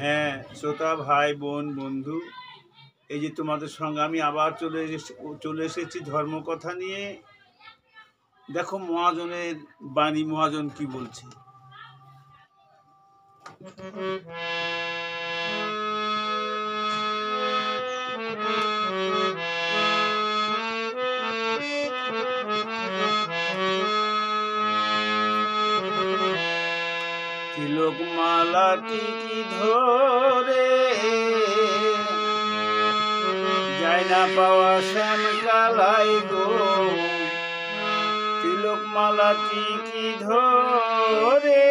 হ্যাঁ, শ্রোতা ভাই বোন বন্ধু, এই যে তোমাদের সঙ্গে আমি আবার চলে এসেছি ধর্মকথা নিয়ে। দেখো মহাজনের বাণী, মহাজন কি বলছে। তিলক মালাটি কি ধরে যায় না পাওয়া শ্যাম কালাই গো, তিলক মালাটি কি ধরে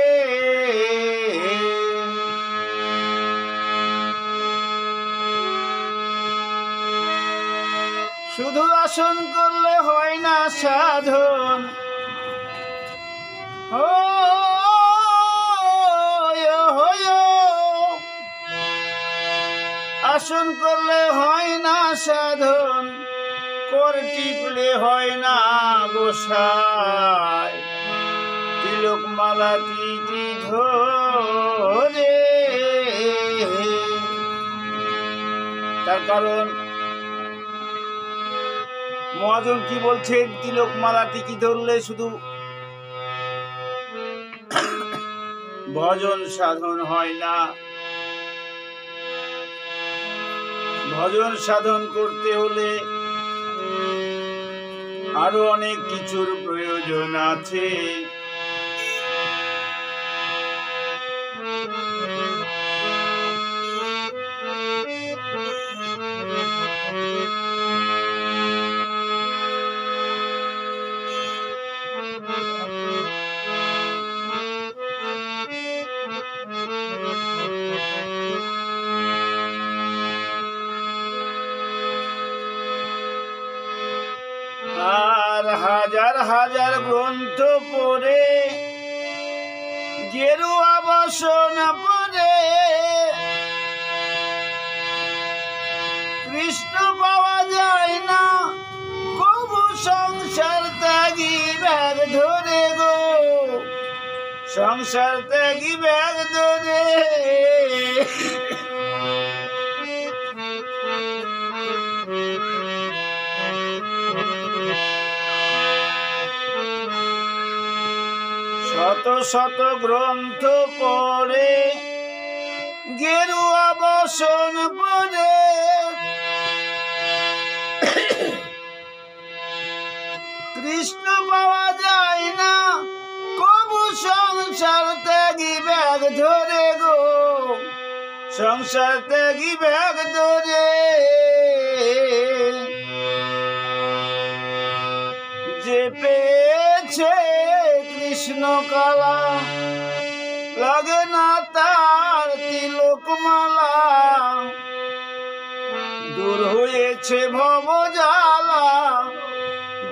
শুধু আসন করলে হয় না সাধন। আসন করলে হয় না সাধন, কর টিপলে হয় না গোসাই, তিলক মালাটি কি ধরে। তার কারণ মহাজন কি বলছেন, তিলক মালাটি কি ধরলে শুধু ভজন সাধন হয় না, ভজন সাধন করতে হলে আরো অনেক কিছুর প্রয়োজন আছে। আর হাজার হাজার গ্রন্থ পড়ে গেরুয়া বসন পরে কৃষ্ণ পাওয়া যায় না, কবু সংসার ত্যাগী ব্যাগ ধরে গো, সংসার ত্যাগী ব্যাগ ধরে। শত শত গ্রন্থ পড়ে গেরুয়া বসন পরে কৃষ্ণ পাওয়া যায় না, কবু সংসার ত্যাগী ব্যাগ ধরে গো, সংসার ত্যাগী ব্যাগ ধরে। যে পেয়েছে কৃষ্ণ কালা, লাগে না তার তিলক মালা, দূর হয়েছে ভবজালা,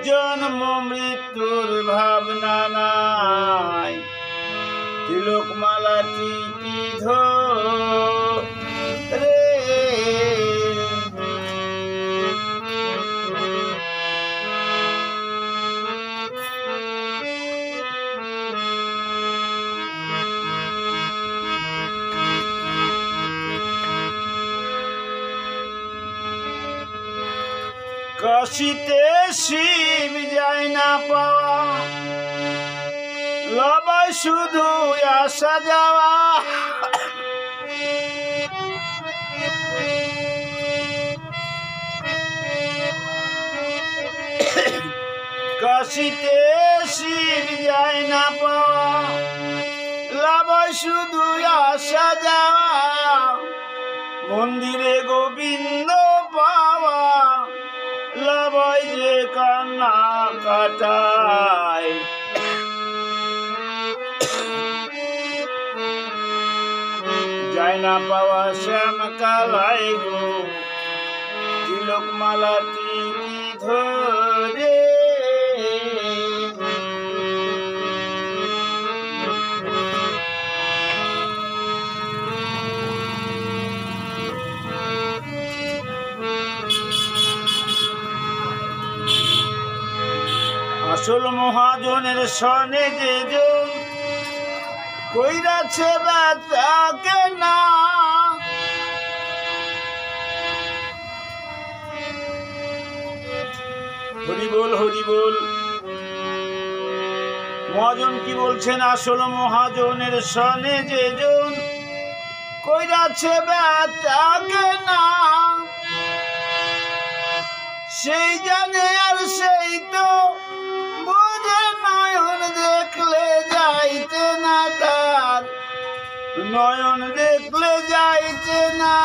জন্ম মৃত্যুর ভাবনা নাই, তিলক মালাটি কি ধরে। কাশিতে শিব যায় না পাওয়া, লবাই শুধু আসা যাওয়া, কাশিতে শিব যায় না পাওয়া, লবাই শুধু আসা যাওয়া, মন্দিরে গোবিন্দ পাওয়া, লবাই যে কান্না কাটায়, যায় না পাওয়া শ্যাম কালাই গো, তিলক মালাটি কি ধরে। আসল মহাজনের সনে যে কইরাছে বেচাকে না, হরি বল হরি বল। মহাজন কি বলছেন? আসল মহাজনের সনে যে জন কইরাছে বেচাকে না, সেই জানে আর সেই তো বুঝে। নয়ন দেখলে যাইতে না তার, নয়ন দেখলে যাইতে না।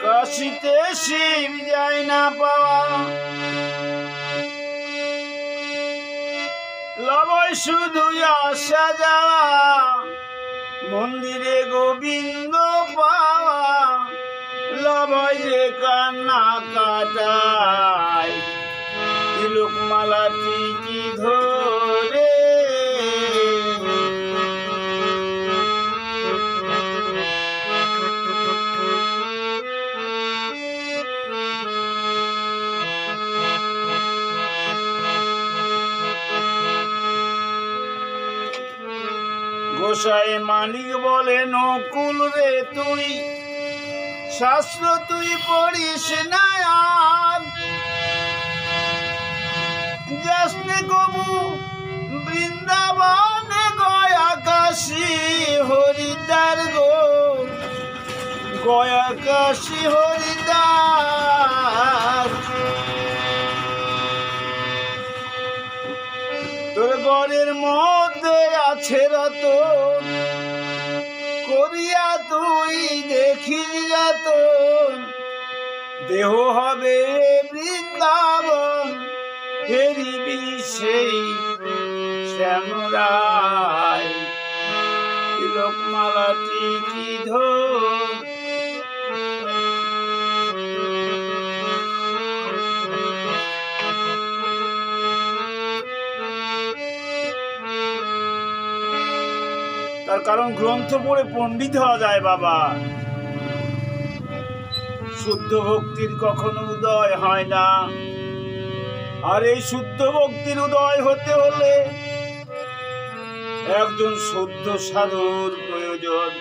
কাশিতে শিব যায় না পাওয়া, লবয় শুধু আসা যাওয়া। মন্দিরে গোবিন্দ পাওয়া, লবয় যে কান্না কাটায়। তিলক মালা টিকি ধরে গোসাই মানিক বলে নকুল রে তুই শাস্ত্র তুই পড়িস না আর। যাসনে কবু বৃন্দাবনে গয়া কাশী হরিদ্বার গো, গয়া কাশী হরিদ্বার। তোর ঘরের মধ্যে আছে রতন, করিয়া তুই দেখিস যতন। দেহ হবে বৃন্দাবন, ফেরিবি সেই শ্যামরায়। তিলক মালা টিকি ধর তার কারণ গ্রন্থ পড়ে পণ্ডিত হওয়া যায় বাবা। শুদ্ধ ভক্তির কখনো উদয় হয় না, আর এই শুদ্ধ ভক্তির উদয় হতে হলে একজন শুদ্ধ সাধুর প্রয়োজন।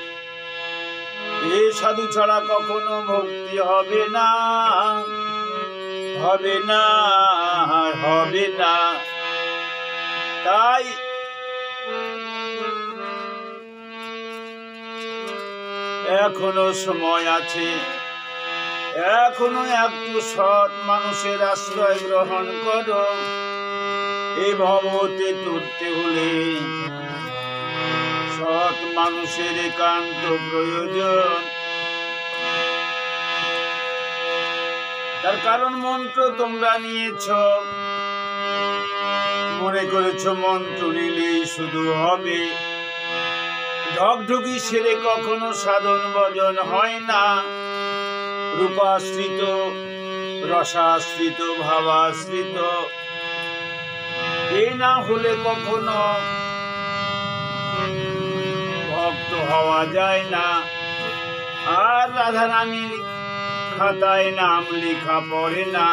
এই সাধু ছাড়া কখনো ভক্তি হবে না, হবে না, হবে না। তাই এখনো সময় আছে, এখনো একটু সৎ মানুষের আশ্রয় গ্রহণ করো। এই ভবতে তুলতে হলে সৎ মানুষের একান্ত প্রয়োজন। তার কারণ মন্ত্র তোমরা নিয়েছ, মনে করেছ মন্ত্র নিলেই শুধু হবে। ঢকঢকি সেরে কখনো সাধন ভজন হয় না। রূপাশ্রিত, রসাশ্রিত, ভাবাশ্রিত এই না হলে কখনো ভক্ত হওয়া যায় না। আর রাধারানীর খাতায় নাম লেখা পড়ে না।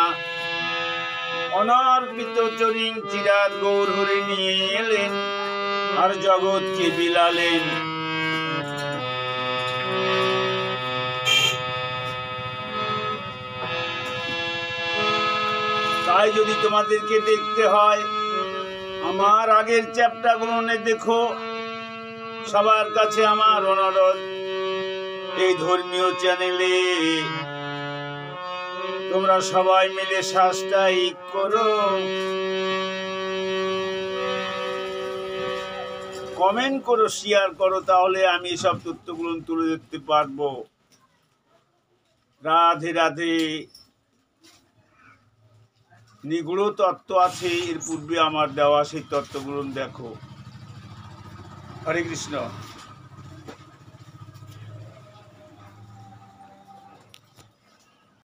অনর্পিত চরিং চিরাত গৌর হরে নিয়ে এলেন আর জগৎকে বিলালেন। তাই যদি তোমাদেরকে দেখতে হয়, আমার আগের চ্যাপ্টারগুলো দেখো। সবার কাছে আমার অনুরোধ, এই ধর্মীয় চ্যানেলে তোমরা সবাই মিলে সাবস্ক্রাইব করো, কমেন্ট করো, শেয়ার করো, তাহলে আমি সব তথ্যগুলো তুলে ধরতে পারবো। রাধে রাধে। নিগুড় তত্ত্ব আছে এর পূর্বে আমার দেওয়া, সেই তত্ত্বগুলো দেখো। হরে কৃষ্ণ।